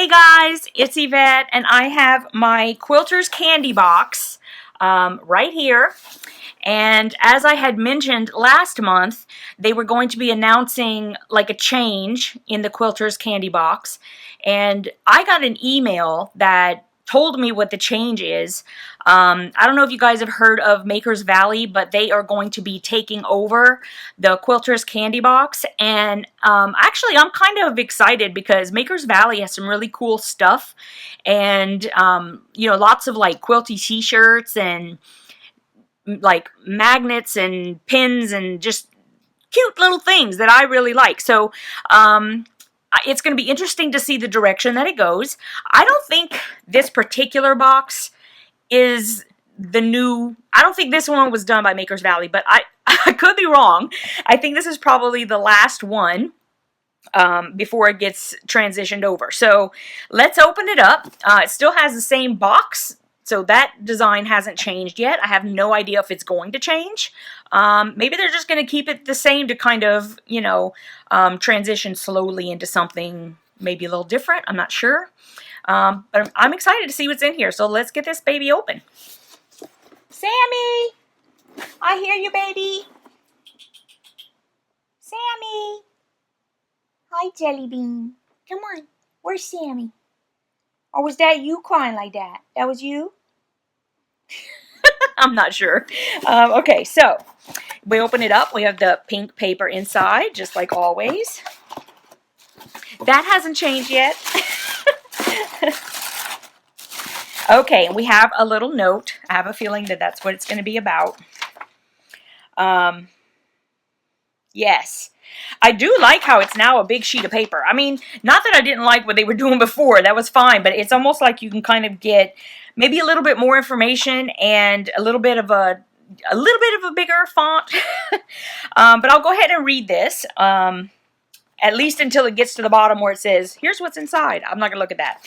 Hey guys, it's Yvette, and I have my Quilter's candy box right here. And as I had mentioned last month, they were going to be announcing like a change in the Quilter's candy box. And I got an email that told me what the change is. I don't know if you guys have heard of Maker's Valley, but they are going to be taking over the Quilter's candy box. And actually, I'm kind of excited because Maker's Valley has some really cool stuff. And, you know, lots of like quilty t-shirts and like magnets and pins and just cute little things that I really like. So it's going to be interesting to see the direction that it goes. I don't think this particular box is the new, I don't think this one was done by Maker's Valley, but I could be wrong. I think this is probably the last one before it gets transitioned over. So let's open it up. It still has the same box. So that design hasn't changed yet. I have no idea if it's going to change. Maybe they're just going to keep it the same to kind of, you know, transition slowly into something maybe a little different. I'm not sure. But I'm excited to see what's in here. So let's get this baby open. Sammy! I hear you, baby. Sammy! Hi, Jellybean. Come on. Where's Sammy? Or was that you crying like that? That was you? I'm not sure. Okay, so we open it up. We have the pink paper inside, just like always. That hasn't changed yet. Okay, and we have a little note. I have a feeling that that's what it's going to be about. Yes. I do like how it's now a big sheet of paper. I mean, not that I didn't like what they were doing before. That was fine, but it's almost like you can kind of get maybe a little bit more information and a little bit of a bigger font. But I'll go ahead and read this. At least until it gets to the bottom where it says, here's what's inside. I'm not going to look at that.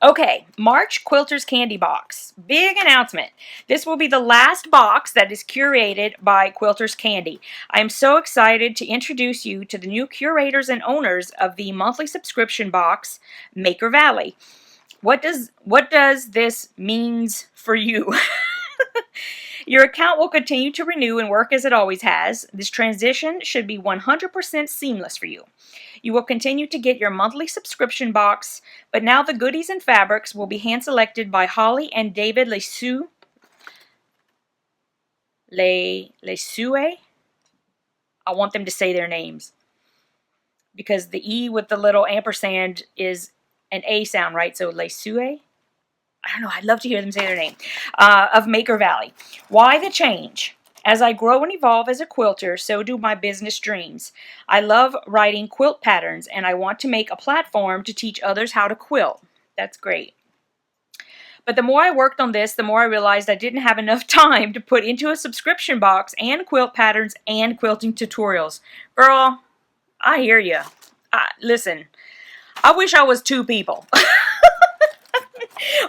Okay, March Quilter's Candy Box. Big announcement. This will be the last box that is curated by Quilter's Candy. I am so excited to introduce you to the new curators and owners of the monthly subscription box, Maker Valley. What does this means for you? Your account will continue to renew and work as it always has. This transition should be 100% seamless for you. You will continue to get your monthly subscription box, but now the goodies and fabrics will be hand-selected by Holly and David Lesue. I want them to say their names, because the E with the little ampersand is an A sound, right? So Lesue? I don't know, I'd love to hear them say their name, of Maker Valley. Why the change? As I grow and evolve as a quilter, so do my business dreams. I love writing quilt patterns, and I want to make a platform to teach others how to quilt. That's great. But the more I worked on this, the more I realized I didn't have enough time to put into a subscription box and quilt patterns and quilting tutorials. Girl, I hear you. Listen, I wish I was two people.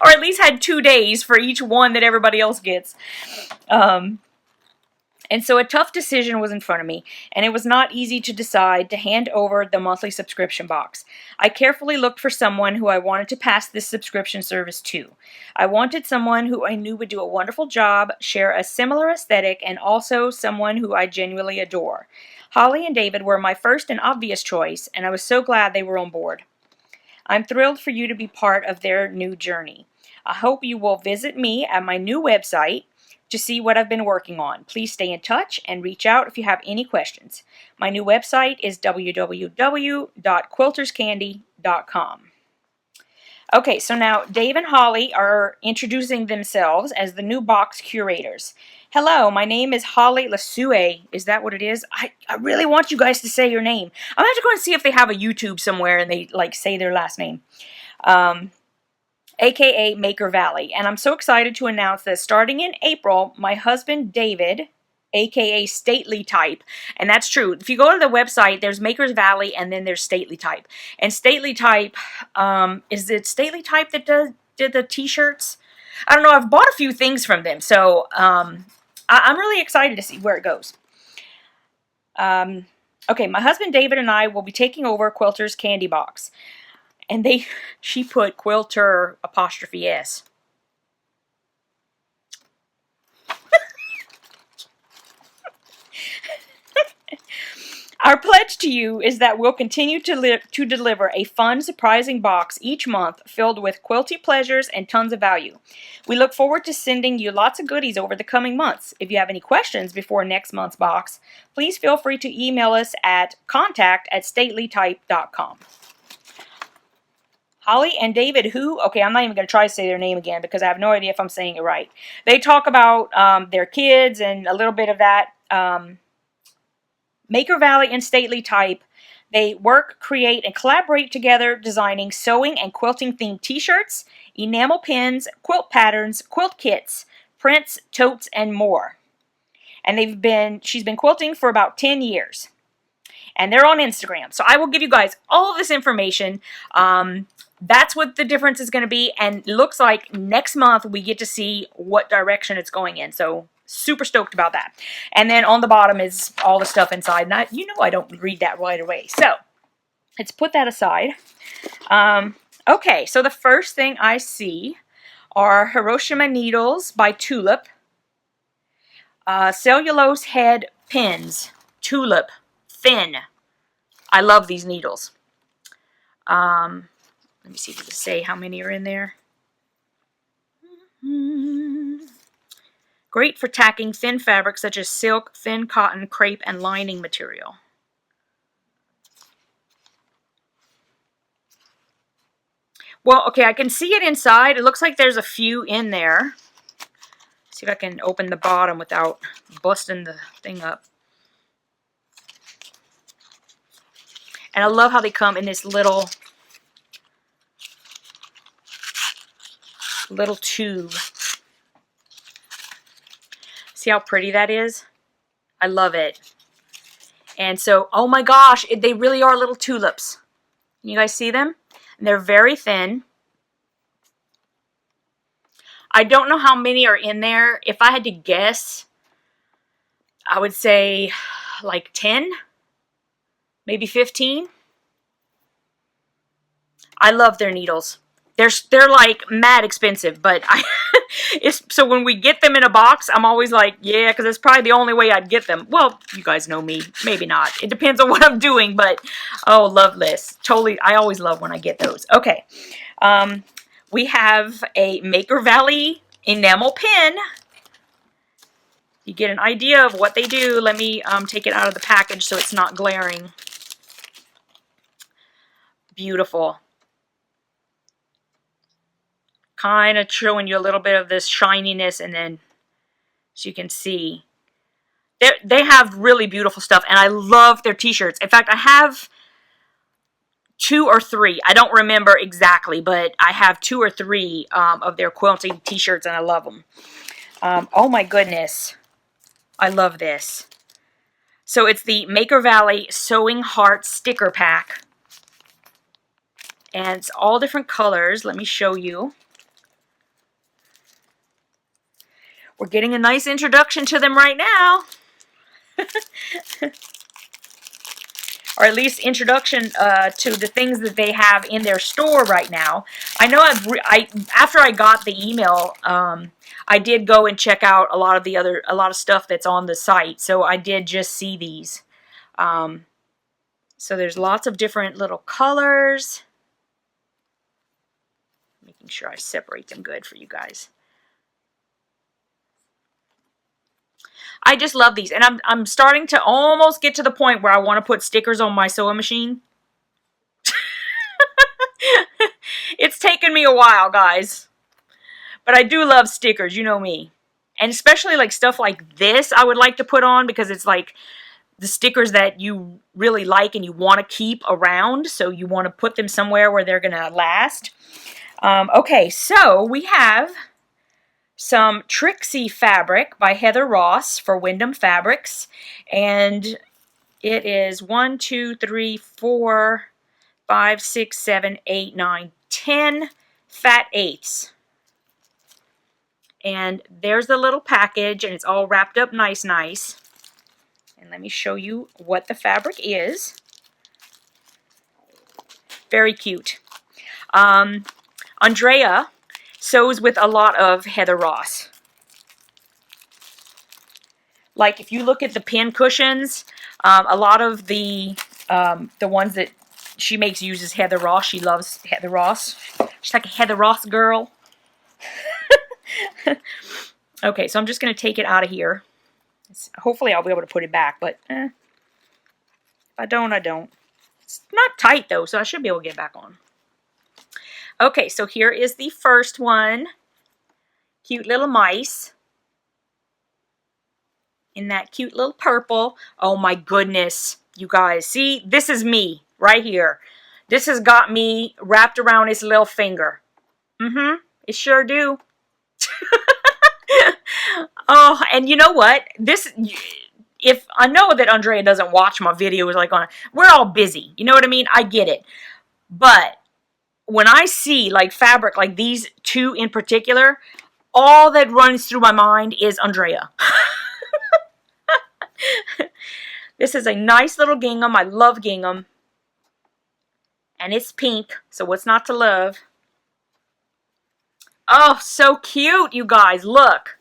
Or at least had 2 days for each one that everybody else gets. And so a tough decision was in front of me, and it was not easy to decide to hand over the monthly subscription box. I carefully looked for someone who I wanted to pass this subscription service to. I wanted someone who I knew would do a wonderful job, share a similar aesthetic, and also someone who I genuinely adore. Holly and David were my first and obvious choice, and I was so glad they were on board. I'm thrilled for you to be part of their new journey. I hope you will visit me at my new website to see what I've been working on. Please stay in touch and reach out if you have any questions. My new website is www.quilterscandy.com. Okay, so now Dave and Holly are introducing themselves as the new box curators. Hello, my name is Holly Lesue. Is that what it is? I really want you guys to say your name. I'm going to have to go and see if they have a YouTube somewhere and they like say their last name. AKA Maker Valley. And I'm so excited to announce that starting in April, my husband David, AKA Stately Type, and that's true. If you go to the website, there's Maker's Valley and then there's Stately Type. And Stately Type, is it Stately Type that did the t-shirts? I don't know. I've bought a few things from them, so I'm really excited to see where it goes. Okay, my husband David and I will be taking over Quilter's Candy Box. And she put quilter apostrophe S. Our pledge to you is that we'll continue to deliver a fun, surprising box each month filled with quilty pleasures and tons of value. We look forward to sending you lots of goodies over the coming months. If you have any questions before next month's box, please feel free to email us at contact@statelytype.com. Holly and David, okay, I'm not even going to try to say their name again because I have no idea if I'm saying it right. They talk about their kids and a little bit of that. Maker Valley and Stately Type, they work, create, and collaborate together designing sewing and quilting themed t-shirts, enamel pins, quilt patterns, quilt kits, prints, totes, and more. And she's been quilting for about 10 years. And they're on Instagram. So I will give you guys all of this information. That's what the difference is going to be. And it looks like next month we get to see what direction it's going in. So super stoked about that. And then on the bottom is all the stuff inside. And I don't read that right away. So let's put that aside. Okay, so the first thing I see are Hiroshima Needles by Tulip. Cellulose head pins. Tulip. Thin. I love these needles. Let me see, does it say how many are in there? Great for tacking thin fabrics such as silk, thin cotton, crepe, and lining material. Well, okay, I can see it inside. It looks like there's a few in there. See if I can open the bottom without busting the thing up. And I love how they come in this little tube. See how pretty that is? I love it. And so, oh my gosh, they really are little tulips. Can you guys see them? And they're very thin. I don't know how many are in there. If I had to guess, I would say like 10, maybe 15. I love their needles. They're like mad expensive, but so when we get them in a box, I'm always like, yeah, because it's probably the only way I'd get them. Well, you guys know me. Maybe not. It depends on what I'm doing, but oh, love this. Totally, I always love when I get those. Okay, we have a Maker Valley enamel pen. You get an idea of what they do. Let me take it out of the package so it's not glaring. Beautiful. Kind of showing you a little bit of this shininess, and then as you can see, they have really beautiful stuff, and I love their t-shirts. In fact, I have 2 or 3. I don't remember exactly, but I have 2 or 3 of their quilting t-shirts, and I love them. Oh my goodness. I love this. So it's the Maker Valley Sewing Heart Sticker Pack. And it's all different colors. Let me show you. We're getting a nice introduction to them right now. Or at least introduction to the things that they have in their store right now. I know after I got the email, I did go and check out a lot of stuff that's on the site. So I did just see these. So there's lots of different little colors. Making sure I separate them good for you guys. I just love these, and I'm starting to almost get to the point where I want to put stickers on my sewing machine. It's taken me a while, guys, but I do love stickers, you know me. And especially like stuff like this I would like to put on, because it's like the stickers that you really like and you want to keep around, so you want to put them somewhere where they're gonna last. Okay, so we have some Trixie fabric by Heather Ross for Windham Fabrics, and it is 1, 2, 3, 4, 5, 6, 7, 8, 9, 10 fat eighths. And there's the little package, and it's all wrapped up nice. And let me show you what the fabric is. Very cute. Andrea sews with a lot of Heather Ross. Like if you look at the pin cushions, a lot of the ones that she makes uses Heather Ross. She loves Heather Ross. She's like a Heather Ross girl. Okay, so I'm just going to take it out of here. Hopefully I'll be able to put it back, but if I don't, I don't. It's not tight though, so I should be able to get it back on. Okay, so here is the first one. Cute little mice. In that cute little purple. Oh my goodness, you guys. See, this is me right here. This has got me wrapped around his little finger. It sure do. Oh, and you know what? If I know that Andrea doesn't watch my videos like on, we're all busy. You know what I mean? I get it. But when I see like fabric like these two in particular, all that runs through my mind is Andrea. This is a nice little gingham. I love gingham. And it's pink, so what's not to love? Oh, so cute, you guys. Look.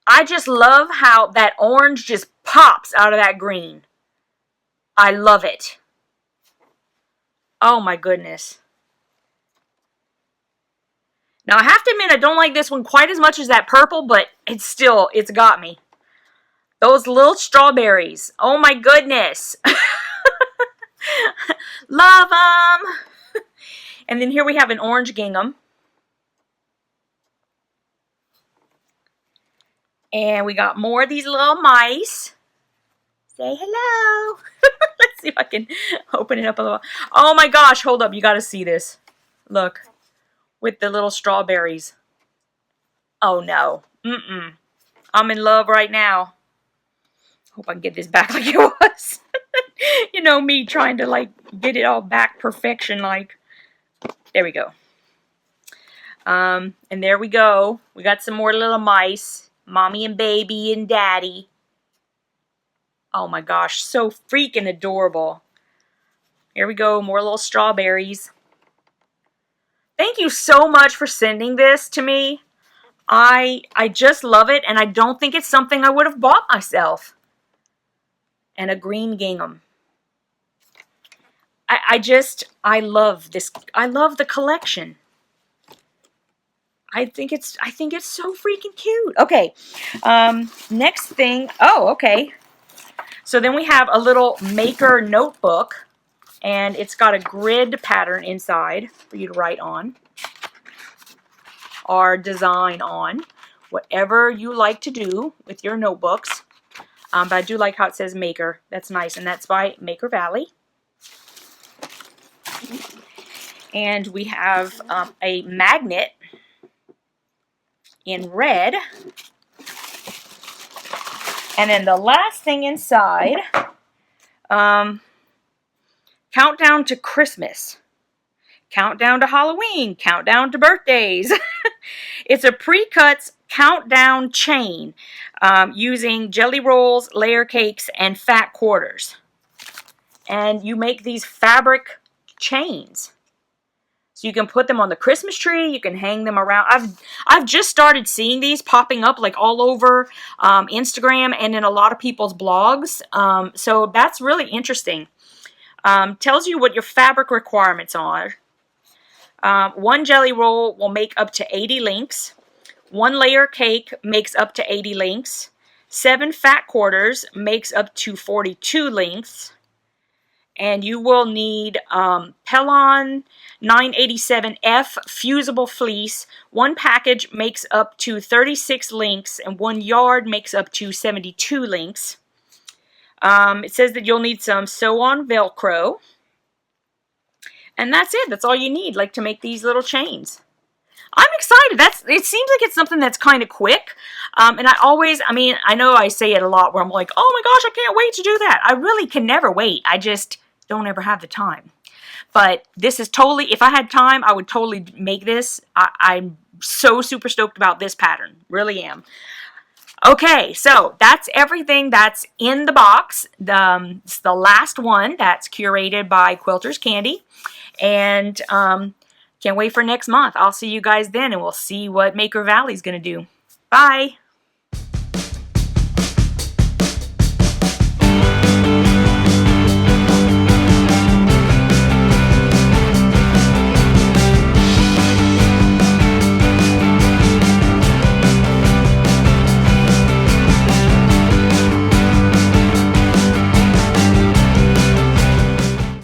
I just love how that orange just pops out of that green. I love it. Oh my goodness. Now I have to admit I don't like this one quite as much as that purple, but it's got me. Those little strawberries. Oh my goodness. Love them. And then here we have an orange gingham. And we got more of these little mice. Say hello. Let's see if I can open it up a little. Oh my gosh, hold up. You got to see this. Look. With the little strawberries. Oh no. I'm in love right now. Hope I can get this back like it was. You know me trying to like get it all back perfection like. There we go. And there we go. We got some more little mice. Mommy and baby and daddy. Oh my gosh, so freaking adorable. Here we go, more little strawberries. Thank you so much for sending this to me. I just love it, and I don't think it's something I would have bought myself. And a green gingham. I love this. I love the collection. I think it's so freaking cute. Okay, next thing. Oh, okay. So then we have a little maker notebook, and it's got a grid pattern inside for you to write on or design on, whatever you like to do with your notebooks. But I do like how it says maker. That's nice, and that's by Maker Valley. And we have a magnet in red. And then the last thing inside, countdown to Christmas, countdown to Halloween, countdown to birthdays. It's a pre-cuts countdown chain using jelly rolls, layer cakes, and fat quarters. And you make these fabric chains. So you can put them on the Christmas tree. You can hang them around. I've just started seeing these popping up like all over Instagram and in a lot of people's blogs. So that's really interesting. Tells you what your fabric requirements are. One jelly roll will make up to 80 links. One layer cake makes up to 80 links. 7 fat quarters makes up to 42 links. And you will need Pellon 987F fusible fleece. One package makes up to 36 links, and 1 yard makes up to 72 links. It says that you'll need some sew-on Velcro. And that's it. That's all you need, like, to make these little chains. I'm excited. It seems like it's something that's kind of quick. And I know I say it a lot where I'm like, oh my gosh, I can't wait to do that. I really can never wait. I just don't ever have the time. But this is totally, if I had time, I would totally make this. I'm so super stoked about this pattern. Really am. Okay, so that's everything that's in the box. It's the last one that's curated by Quilter's Candy. And can't wait for next month. I'll see you guys then, and we'll see what Maker Valley's going to do. Bye!